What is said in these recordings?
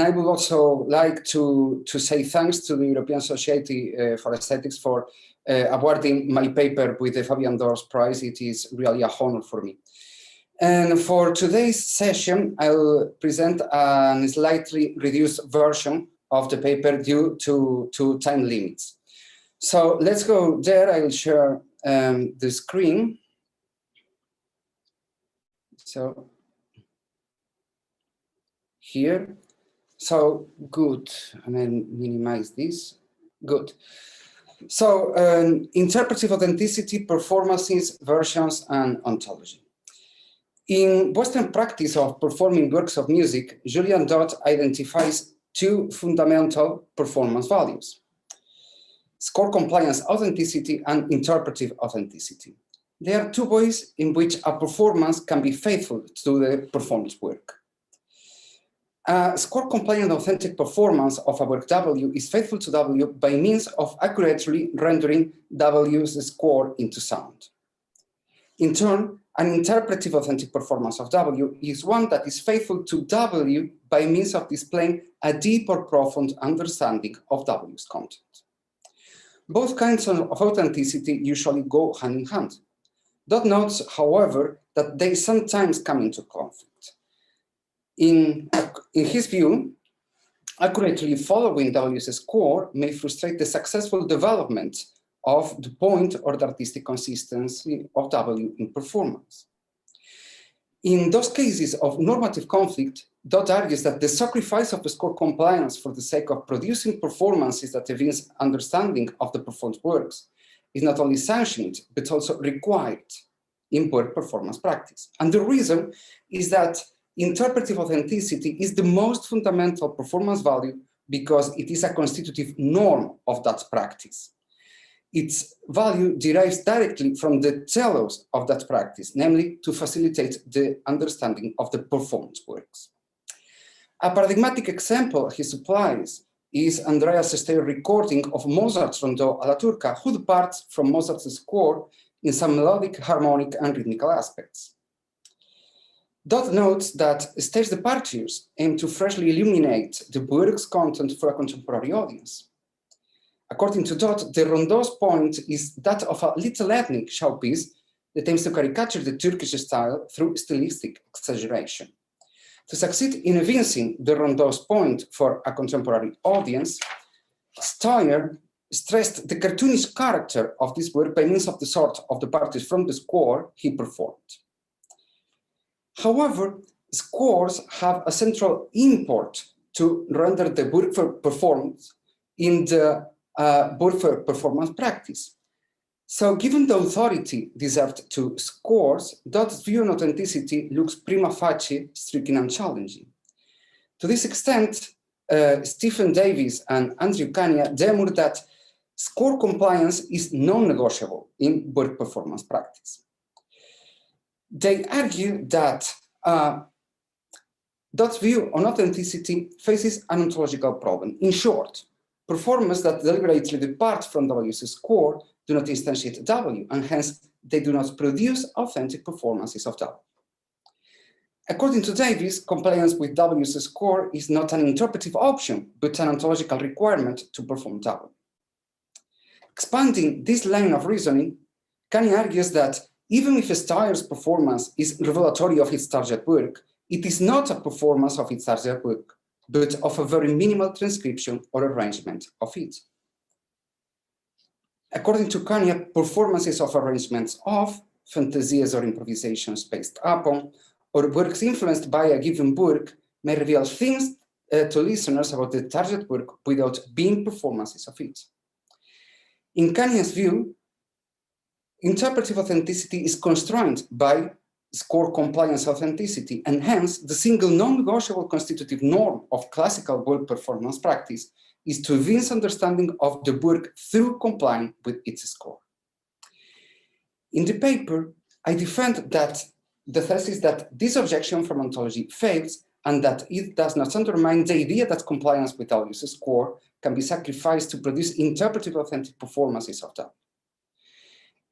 I would also like to say thanks to the European Society for Aesthetics for awarding my paper with the Fabian Dorsch Prize. It is really a honor for me. And for today's session, I'll present a slightly reduced version of the paper due to time limits. So let's go there. I will share the screen. So here. So good, and then minimize this. Good. So interpretive authenticity, performances, versions, and ontology. In Western practice of performing works of music, Julian Dodd identifies two fundamental performance values: score compliance authenticity and interpretive authenticity. There are two ways in which a performance can be faithful to the performed work. A score-compliant authentic performance of a work W is faithful to W by means of accurately rendering W's score into sound. In turn, an interpretive authentic performance of W is one that is faithful to W by means of displaying a deep or profound understanding of W's content. Both kinds of authenticity usually go hand in hand. Dodd notes, however, that they sometimes come into conflict. In his view, accurately following W's score may frustrate the successful development of the point or the artistic consistency of W in performance. In those cases of normative conflict, Dodd argues that the sacrifice of the score compliance for the sake of producing performances that evince understanding of the performed works is not only sanctioned, but also required in work performance practice. And the reason is that interpretive authenticity is the most fundamental performance value because it is a constitutive norm of that practice. Its value derives directly from the telos of that practice, namely to facilitate the understanding of the performed works. A paradigmatic example he supplies is Andreas Steyer's recording of Mozart's Rondo alla Turca, who departs from Mozart's score in some melodic, harmonic, and rhythmical aspects. Dodd notes that Steyer's departures aim to freshly illuminate the work's content for a contemporary audience. According to Dodd, the Rondo's point is that of a little ethnic showpiece that aims to caricature the Turkish style through stylistic exaggeration. To succeed in evincing the Rondo's point for a contemporary audience, Steyer stressed the cartoonish character of this work by means of the sort of departures from the score he performed. However, scores have a central import to render the work for performance in the work for performance practice. So given the authority reserved to scores, Dodd's view on authenticity looks prima facie striking and challenging. To this extent, Stephen Davis and Andrew Kania demur that score compliance is non-negotiable in work performance practice. They argue that Dodd's view on authenticity faces an ontological problem. In short, performers that deliberately depart from W's score do not instantiate W, and hence they do not produce authentic performances of W. According to Davis, compliance with W's score is not an interpretive option, but an ontological requirement to perform W. Expanding this line of reasoning, Kani argues that even if Steyer's performance is revelatory of its target work, it is not a performance of its target work, but of a very minimal transcription or arrangement of it. According to Kania, performances of arrangements of, fantasias or improvisations based upon, or works influenced by a given work may reveal things to listeners about the target work without being performances of it. In Kania's view, interpretive authenticity is constrained by score compliance authenticity, and hence the single non-negotiable constitutive norm of classical work performance practice is to evince understanding of the work through complying with its score. In the paper, I defend that the thesis that this objection from ontology fails and that it does not undermine the idea that compliance with W's score can be sacrificed to produce interpretive authentic performances of W.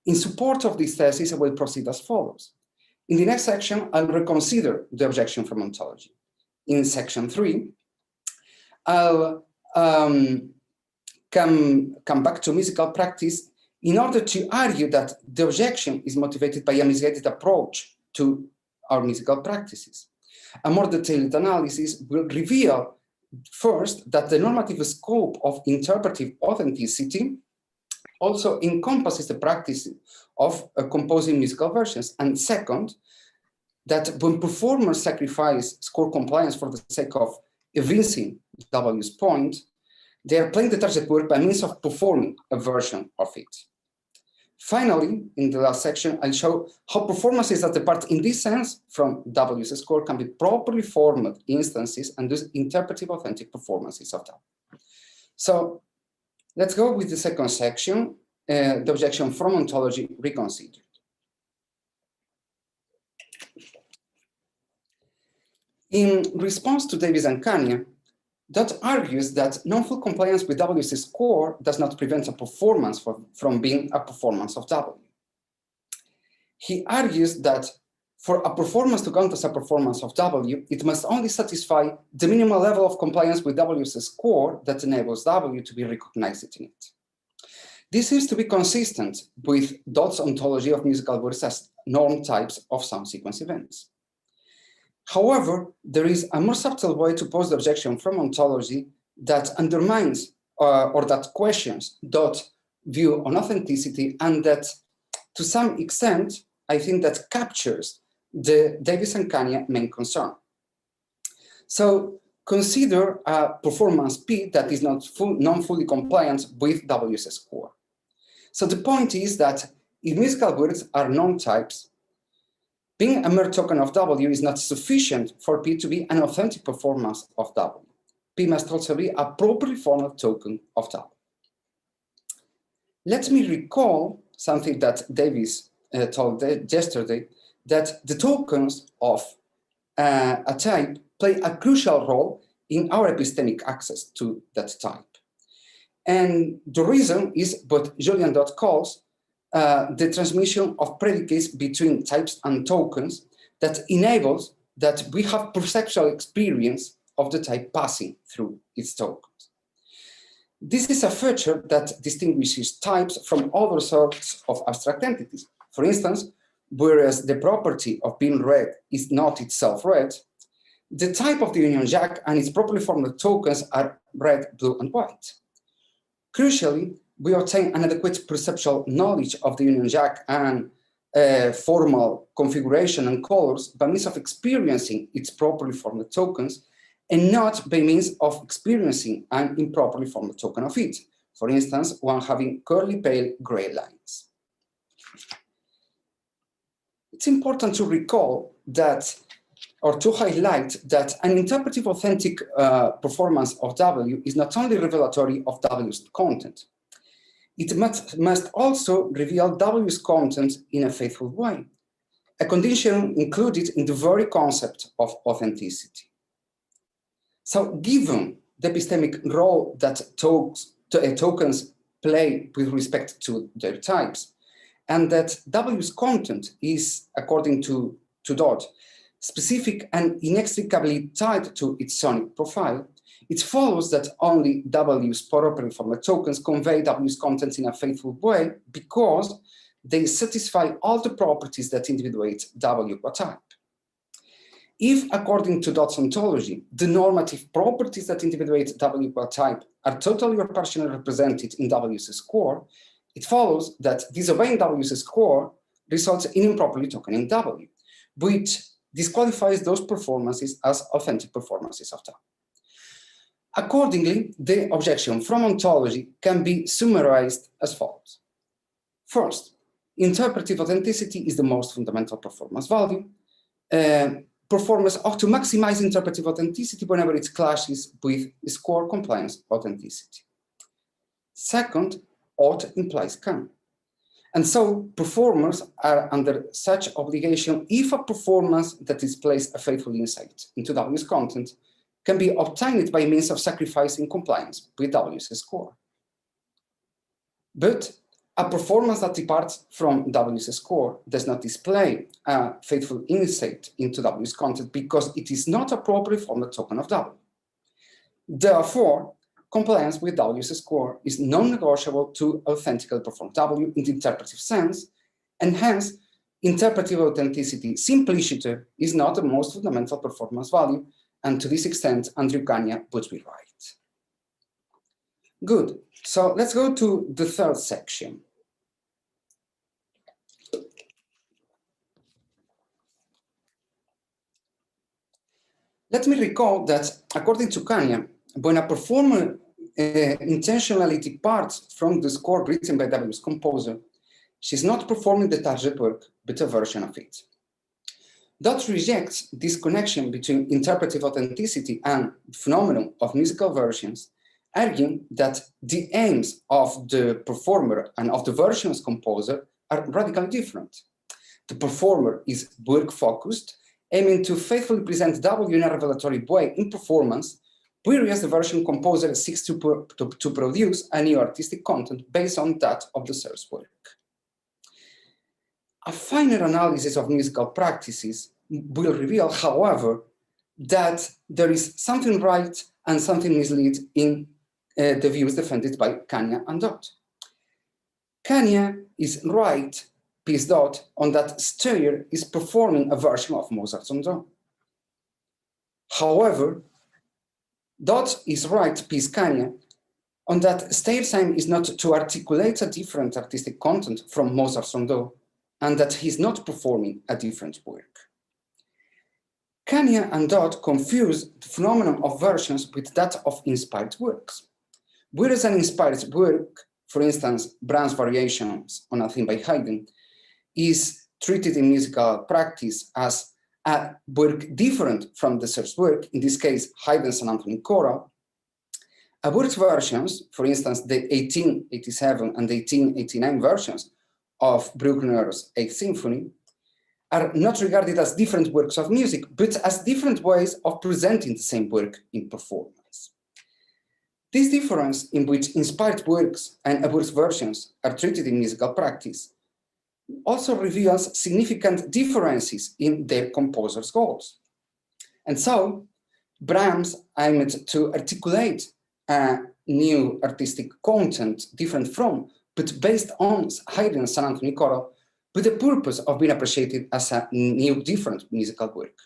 In support of this thesis, I will proceed as follows. In the next section, I'll reconsider the objection from ontology. In section 3, I'll come back to musical practice in order to argue that the objection is motivated by a misguided approach to our musical practices. A more detailed analysis will reveal first that the normative scope of interpretive authenticity also encompasses the practice of composing musical versions, and second, that when performers sacrifice score compliance for the sake of evincing W's point, they are playing the target work by means of performing a version of it. Finally, in the last section, I'll show how performances that depart in this sense from W's score can be properly formed instances and thus interpretive authentic performances of W. So let's go with the second section, the objection from ontology reconsidered. In response to Davis and Kanye, Dot argues that non-full compliance with W's score does not prevent a performance from being a performance of W. He argues that for a performance to count as a performance of W, it must only satisfy the minimal level of compliance with W's score that enables W to be recognized in it. This seems to be consistent with Dot's ontology of musical words as norm types of sound sequence events. However, there is a more subtle way to pose the objection from ontology that undermines or that questions Dot's view on authenticity, and that to some extent, I think that captures the Davis and Kanye main concern. So consider a performance P that is not non-fully compliant with W's score. So the point is that if musical words are norm types, being a mere token of W is not sufficient for P to be an authentic performance of W. P must also be a properly formed token of W. Let me recall something that Davis told yesterday, that the tokens of a type play a crucial role in our epistemic access to that type. And the reason is what Julian Dot calls the transmission of predicates between types and tokens that enables that we have perceptual experience of the type passing through its tokens. This is a feature that distinguishes types from other sorts of abstract entities. For instance, whereas the property of being read is not itself read, the type of the Union Jack and its properly formed tokens are red, blue, and white. Crucially, we obtain an adequate perceptual knowledge of the Union Jack and formal configuration and colors by means of experiencing its properly formed tokens, and not by means of experiencing an improperly formed token of it. For instance, one having curly pale gray lines. It's important to recall that, or to highlight that an interpretive authentic performance of W is not only revelatory of W's content, it must also reveal W's content in a faithful way, a condition included in the very concept of authenticity. So given the epistemic role that tokens play with respect to their types, and that W's content is, according to Dot, specific and inextricably tied to its sonic profile, it follows that only W's properly formed tokens convey W's content in a faithful way because they satisfy all the properties that individuate W per type. If, according to Dot's ontology, the normative properties that individuate W per type are totally or partially represented in W's score, it follows that disobeying W's score results in improperly tokening W, which disqualifies those performances as authentic performances of W. Accordingly, the objection from ontology can be summarized as follows. First, interpretive authenticity is the most fundamental performance value. Performers ought to maximize interpretive authenticity whenever it clashes with score compliance authenticity. Second, ought implies can. And so performers are under such obligation if a performance that displays a faithful insight into W's content can be obtained by means of sacrificing compliance with W's score. But a performance that departs from W's score does not display a faithful insight into W's content because it is not a properly formed token of W. Therefore, compliance with W's score is non-negotiable to authentically perform W in the interpretive sense, and hence, interpretive authenticity simpliciter is not the most fundamental performance value, and to this extent, Andrew Kania would be right. Good, so let's go to the third section. Let me recall that, according to Kania, when a performer intentionally departs from the score written by W's composer, she's not performing the target work, but a version of it. Dot rejects this connection between interpretive authenticity and the phenomenon of musical versions, arguing that the aims of the performer and of the version's composer are radically different. The performer is work-focused, aiming to faithfully present W in a revelatory way in performance, whereas the version composer seeks to produce a new artistic content based on that of the source work. A finer analysis of musical practices will reveal, however, that there is something right and something mislead in the views defended by Kania and Dot. Kania is right, piece Dot, on that Steyr is performing a version of Mozart's Rondo. However, Dot is right, piece Kania, on that Steyr's aim is not to articulate a different artistic content from Mozart's Rondo, and that he's not performing a different work. Kania and Dot confuse the phenomenon of versions with that of inspired works. Whereas an inspired work, for instance, Brahms' Variations on a Theme by Haydn, is treated in musical practice as a work different from the source work, in this case, Haydn's St. Anthony Choral, a work's versions, for instance, the 1887 and the 1889 versions of Bruckner's 8th Symphony, are not regarded as different works of music, but as different ways of presenting the same work in performance. This difference in which inspired works and a work's versions are treated in musical practice also reveals significant differences in their composer's goals. And so, Brahms aimed to articulate a new artistic content different from, but based on Haydn's St. Anthony Choral, with the purpose of being appreciated as a new, different musical work.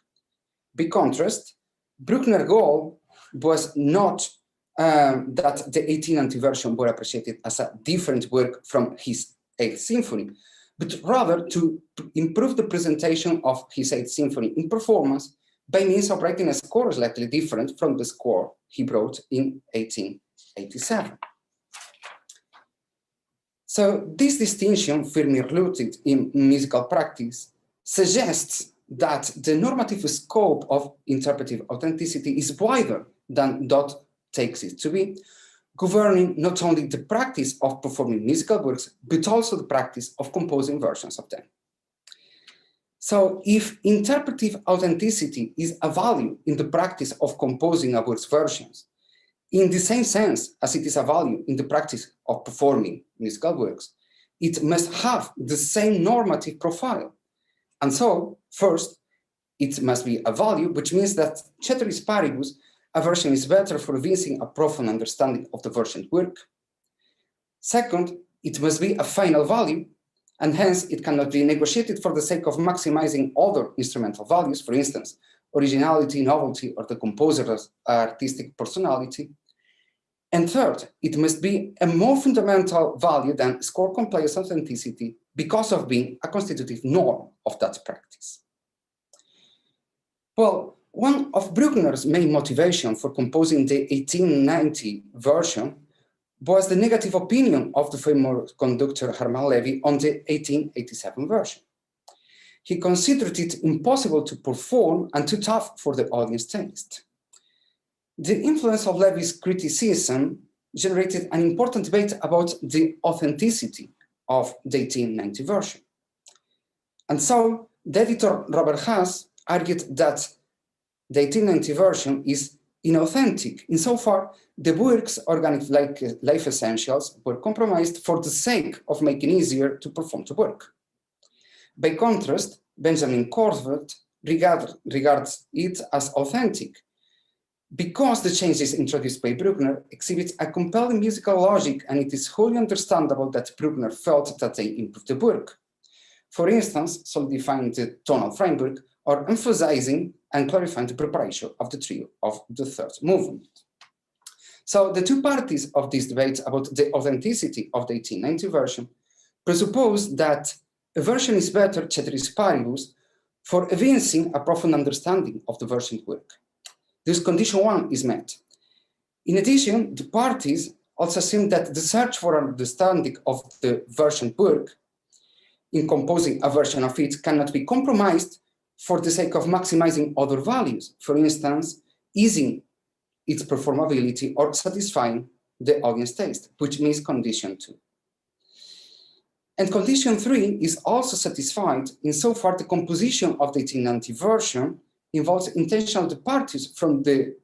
By contrast, Bruckner's goal was not that the 1890 version were appreciated as a different work from his 8th Symphony, but rather to improve the presentation of his 8th Symphony in performance by means of writing a score slightly different from the score he wrote in 1887. So this distinction, firmly rooted in musical practice, suggests that the normative scope of interpretive authenticity is wider than Dot takes it to be, governing not only the practice of performing musical works, but also the practice of composing versions of them. So if interpretive authenticity is a value in the practice of composing a work's versions, in the same sense as it is a value in the practice of performing musical works, it must have the same normative profile. And so, first, it must be a value, which means that ceteris paribus, a version is better for evincing a profound understanding of the versioned work. Second, it must be a final value, and hence it cannot be negotiated for the sake of maximizing other instrumental values, for instance, originality, novelty, or the composer's artistic personality. And third, it must be a more fundamental value than score compliance authenticity because of being a constitutive norm of that practice. Well, one of Bruckner's main motivation for composing the 1890 version was the negative opinion of the famous conductor Hermann Levy on the 1887 version. He considered it impossible to perform and too tough for the audience taste. The influence of Levy's criticism generated an important debate about the authenticity of the 1890 version. And so, the editor Robert Haas argued that the 1890 version is inauthentic insofar the work's organic life essentials were compromised for the sake of making easier to perform the work. By contrast, Benjamin Corbett regards it as authentic because the changes introduced by Bruckner exhibit a compelling musical logic, and it is wholly understandable that Bruckner felt that they improved the work. For instance, solidifying the tonal framework or emphasizing and clarifying the preparation of the trio of the third movement. So the two parties of this debate about the authenticity of the 1890 version presuppose that a version is better, ceteris paribus, for evincing a profound understanding of the version's work. This condition one is met. In addition, the parties also assume that the search for understanding of the version work in composing a version of it cannot be compromised for the sake of maximizing other values, for instance, easing its performability or satisfying the audience taste, which means condition 2. And condition 3 is also satisfied insofar the composition of the 1890 version involves intentional departures from the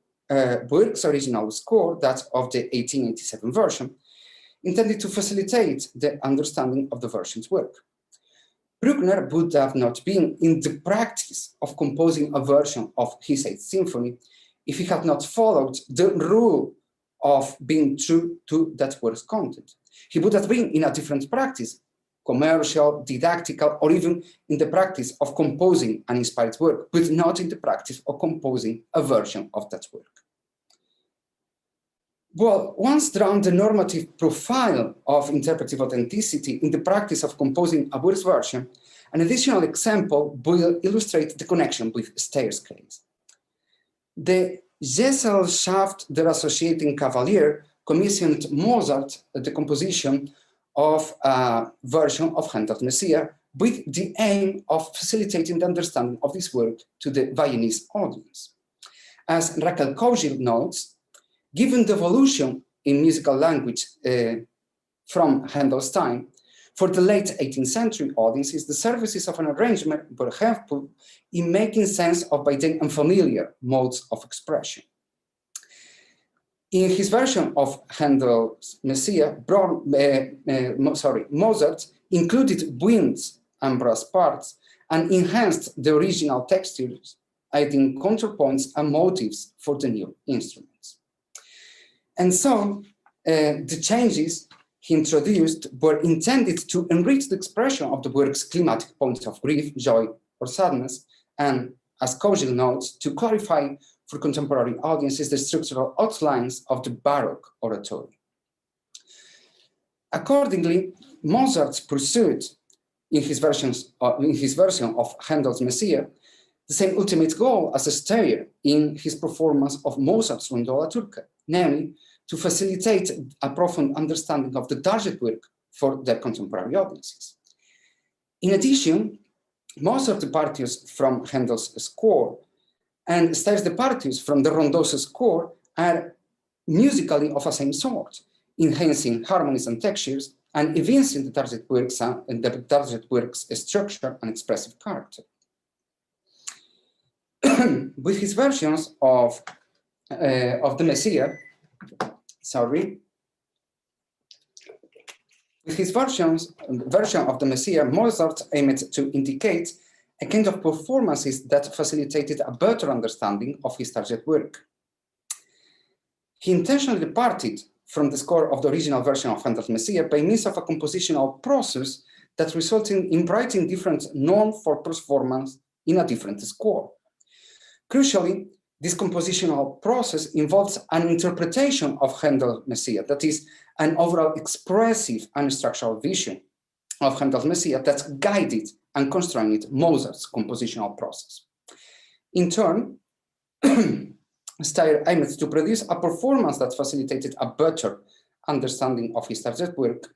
work's original score, that of the 1887 version, intended to facilitate the understanding of the version's work. Bruckner would have not been in the practice of composing a version of his 8th symphony if he had not followed the rule of being true to that work's content. He would have been in a different practice, commercial, didactical, or even in the practice of composing an inspired work, but not in the practice of composing a version of that work. Well, once drawn the normative profile of interpretive authenticity in the practice of composing a work's version, an additional example will illustrate the connection with Steyer's. The Gesellschaft der Associaten Kavalier commissioned Mozart the composition of a version of Handel's Messiah with the aim of facilitating the understanding of this work to the Viennese audience. As Raquel Kogil notes, given the evolution in musical language from Handel's time, for the late 18th century audiences, the services of an arrangement were helpful in making sense of by then unfamiliar modes of expression. In his version of Handel's Messiah, Mozart included winds and brass parts and enhanced the original textures, adding counterpoints and motives for the new instruments. And so the changes he introduced were intended to enrich the expression of the work's climatic points of grief, joy, or sadness, and, as Kogil notes, to clarify for contemporary audiences the structural outlines of the Baroque oratory. Accordingly, Mozart pursued in his version of Handel's Messiah the same ultimate goal as Steyer in his performance of Mozart's Rondo alla Turca, namely to facilitate a profound understanding of the target work for their contemporary audiences. In addition, Mozart's departures from Handel's score and Steyer's departures from the Rondo's score are musically of the same sort, enhancing harmonies and textures and evincing the target work's structure and expressive character. With his versions of the Messiah, with his version of the Messiah, Mozart aimed to indicate a kind of performances that facilitated a better understanding of his target work. He intentionally departed from the score of the original version of Handel's Messiah by means of a compositional process that resulted in writing different norms for performance in a different score. Crucially, this compositional process involves an interpretation of Handel's Messiah, that is, an overall expressive and structural vision of Handel's Messiah that guided and constrained Mozart's compositional process. In turn, Steyer aimed to produce a performance that facilitated a better understanding of his target work,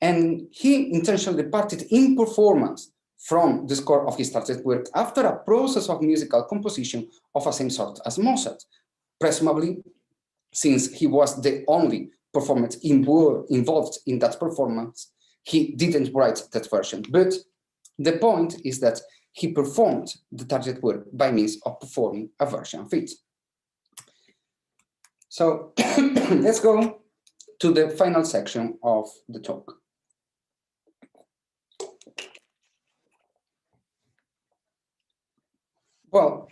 and he intentionally departed in performance from the score of his target work after a process of musical composition of the same sort as Mozart, presumably since he was the only performer involved in that performance. He didn't write that version, but the point is that he performed the target work by means of performing a version of it. So let's go to the final section of the talk. Well,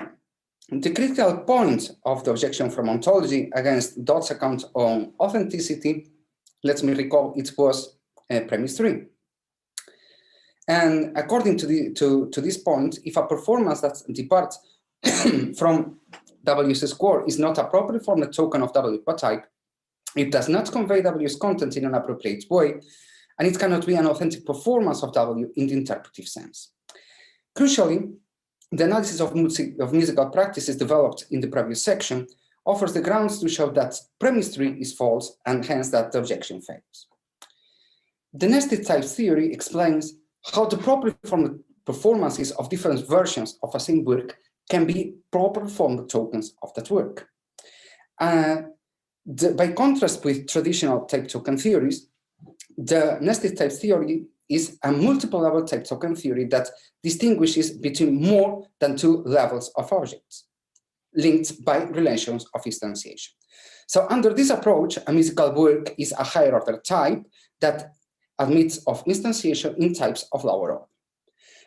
The critical point of the objection from ontology against Dodd's account on authenticity, let me recall, it was premise 3. And according to this point, if a performance that departs from W's score is not appropriate from the token of W type, it does not convey W's content in an appropriate way, and it cannot be an authentic performance of W in the interpretive sense. Crucially, the analysis of musical practices developed in the previous section offers the grounds to show that premise 3 is false and hence that the objection fails. The nested type theory explains how the properly formed performances of different versions of a same work can be properly formed tokens of that work. By contrast with traditional type token theories, the nested type theory is a multiple level type token theory that distinguishes between more than 2 levels of objects linked by relations of instantiation. So under this approach, a musical work is a higher order type that admits of instantiation in types of lower order.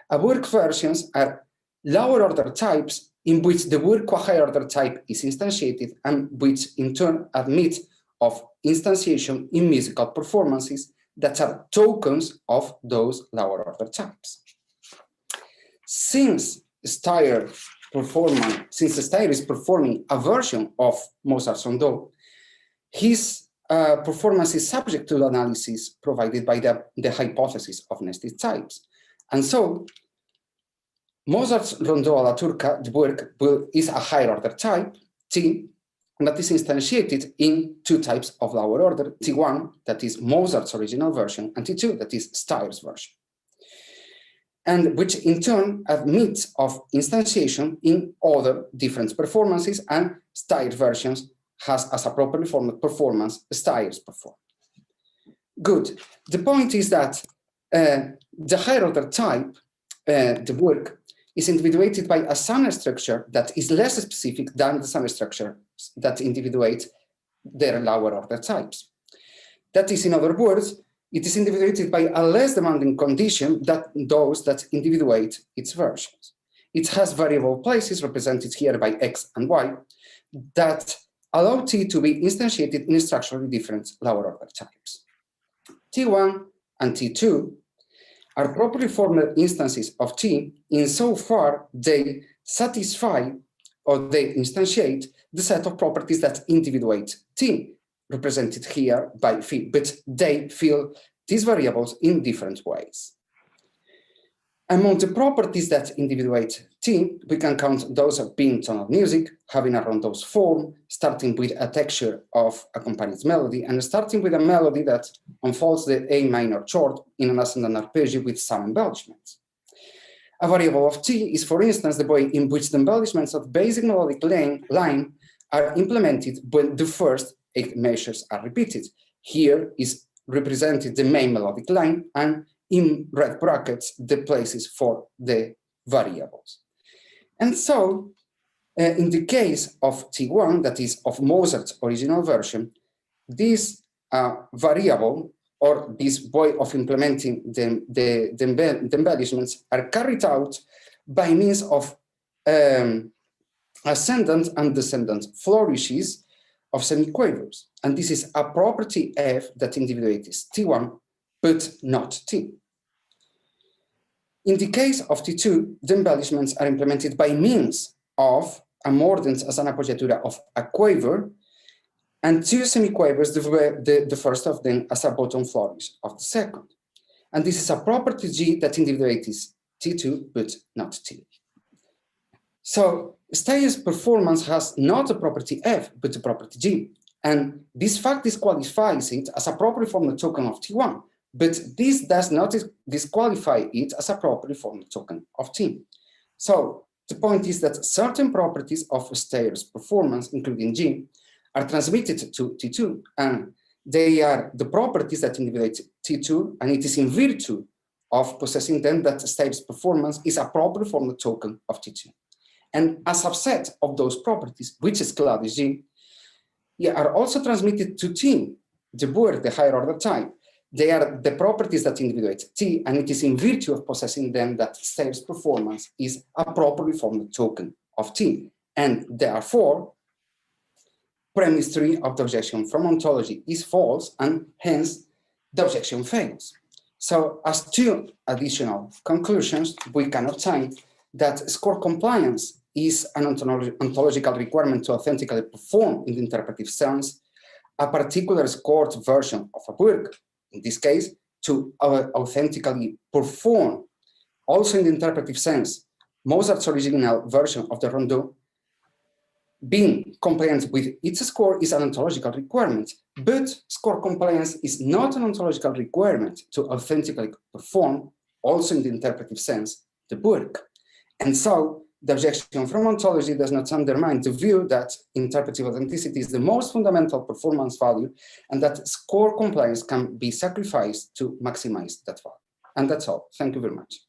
A work versions are lower order types in which the work of a higher order type is instantiated and which in turn admit of instantiation in musical performances that are tokens of those lower order types. Since Steyer is performing a version of Mozart's Rondo, his performance is subject to the analysis provided by the hypothesis of nested types. And so Mozart's Rondo alla Turca, the work is a higher order type, T, that is instantiated in 2 types of lower order, T1, that is Mozart's original version, and T2, that is Steyer's version. And which in turn admits of instantiation in other different performances, and Steyer's versions has as a properly formed performance, Steyer's performance. Good. The point is that the higher order type, the work, is individuated by a Sumner structure that is less specific than the Sumner structure that individuate their lower order types. That is, in other words, it is individuated by a less demanding condition than those that individuate its versions. It has variable places represented here by X and Y that allow T to be instantiated in structurally different lower order types. T1 and T2 are properly formed instances of T insofar they satisfy or they instantiate the set of properties that individuate T, represented here by phi, but they fill these variables in different ways. Among the properties that individuate T, we can count those of being tonal music, having a rondo's form, starting with a texture of accompanied melody, and starting with a melody that unfolds the A minor chord in an ascendant arpeggio with some embellishments. A variable of T is, for instance, the way in which the embellishments of basic melodic line are implemented when the first 8 measures are repeated. Here is represented the main melodic line, and in red brackets, the places for the variables. And so, in the case of T1, that is of Mozart's original version, this variable or this way of implementing the embellishments are carried out by means of ascendant and descendant flourishes of semiquavers. And this is a property F that individuates T1, but not T. In the case of T2, the embellishments are implemented by means of a mordent as an appoggiatura of a quaver and 2 semiquavers, the first of them as a bottom flourish of the second. And this is a property G that individuates T2, but not T. So Steyer's performance has not a property F, but a property G. And this fact disqualifies it as a properly formed token of T1, but this does not disqualify it as a properly formed token of T. So the point is that certain properties of Steyer's performance, including G, are transmitted to T2, and they are the properties that individuate T2, and it is in virtue of possessing them that Steyer's performance is a properly formed token of T2. And a subset of those properties, which is Claudius G, are also transmitted to T, the word, the higher order type. They are the properties that individuate T, and it is in virtue of possessing them that Steyer's performance is a properly formed token of T. and therefore, premise 3 of the objection from ontology is false, and hence the objection fails. So as two additional conclusions, we can obtain that score compliance is an ontological requirement to authentically perform in the interpretive sense a particular scored version of a work, in this case, to authentically perform. Also in the interpretive sense, Mozart's original version of the rondo being compliant with its score is an ontological requirement, but score compliance is not an ontological requirement to authentically perform, also in the interpretive sense, the work. And so the objection from ontology does not undermine the view that interpretive authenticity is the most fundamental performance value and that score compliance can be sacrificed to maximize that value. And that's all. Thank you very much.